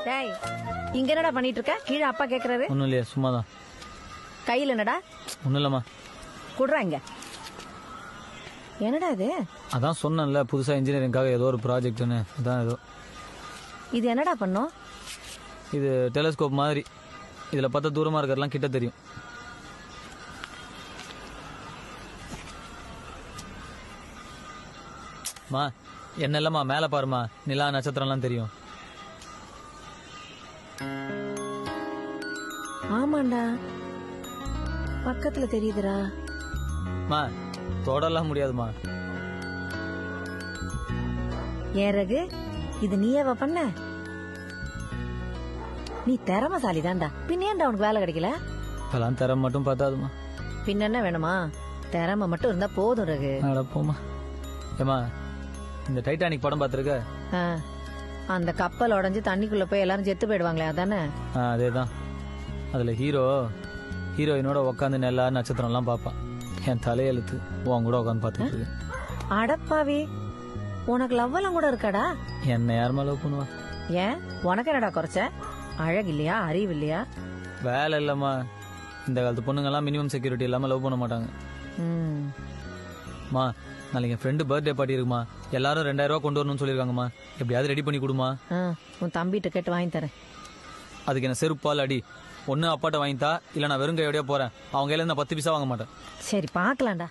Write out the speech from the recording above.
டேய் இங்க என்னடா பண்ணிட்டு இருக்க? கீழே அப்பா கேக்குறாரு. ஒன்றும் இல்லையா, சும்மா தான். கையில் என்னடா? ஒன்றும் இல்லைம்மா. குடுறா இங்க. என்னடா இது? அதான் சொன்னேன்ல, புதுசாக இன்ஜினியரிங்காக ஏதோ ஒரு ப்ராஜெக்ட்னு. அதான் ஏதோ. இது என்னடா பண்ணும்? இது டெலஸ்கோப் மாதிரி. இதில் பார்த்தா தூரமாக இருக்கிறதுலாம் கிட்ட தெரியும். மா என்ன இல்லைம்மா, மேலே பாருமா, நிலா நட்சத்திரம்லாம் தெரியும். ஆமாண்டா, பக்கத்துல தெரியுதுடா. மா தொடலாம் முடியாதுமா. ஏறகு இது நீயேவா பண்ண? நீ திறமசாலி தான்டா. பின்னேண்டா உனக்கு வேலை கிடைக்கல? இப்பெல்லாம் திறம் மட்டும் பார்த்தாதுமா. பின்ன என்ன வேணுமா? திறமை மட்டும் இருந்தா போதும் ரகு. நடப்போமா. ஏமா, இந்த டைட்டானிக் படம் பார்த்துருக்க? அந்த கப்பல் உடஞ்சு தண்ணிக்குள்ள போய் எல்லாரும் செத்து போயிடுவாங்களே, அதானே? அதேதான். அதுல ஹீரோயினோட உட்காந்து நெல்லா நட்சத்திரம்லாம் பார்ப்பான். என் தலையெழுத்து உன் கூட உட்காந்து பார்த்துட்டு. அடப்பாவி, உனக்கு லவ் எல்லாம் கூட இருக்காடா? என்ன யாருமா லவ் பண்ணுவா? ஏன் உனக்கு என்னடா குறைச்ச? அழகு இல்லையா, அறிவு இல்லையா? வேலை இல்லம்மா. இந்த காலத்து பொண்ணுங்கெல்லாம் மினிமம் செக்யூரிட்டி இல்லாம லவ் பண்ண மாட்டாங்க. மா, நாளைக்கு என் ஃப்ரெண்டு பர்த்டே பார்ட்டி இருக்குமா. எல்லாரும் 2000 ரூபா கொண்டு வரணும்னு சொல்லிருக்காங்கம்மா. எப்படியாவது ரெடி பண்ணி கொடுமா. உன் தம்பிட்டு கேட்டு வாங்கி தரேன். அதுக்கு என்ன செருப்பால் அடி. ஒன்னு அப்பாட்ட வாங்கித்தா, இல்ல நான் வெறும் கையோடய போறேன். அவங்க கையில நான் 10 பைசா வாங்க மாட்டேன். சரி பாக்கலாம்டா.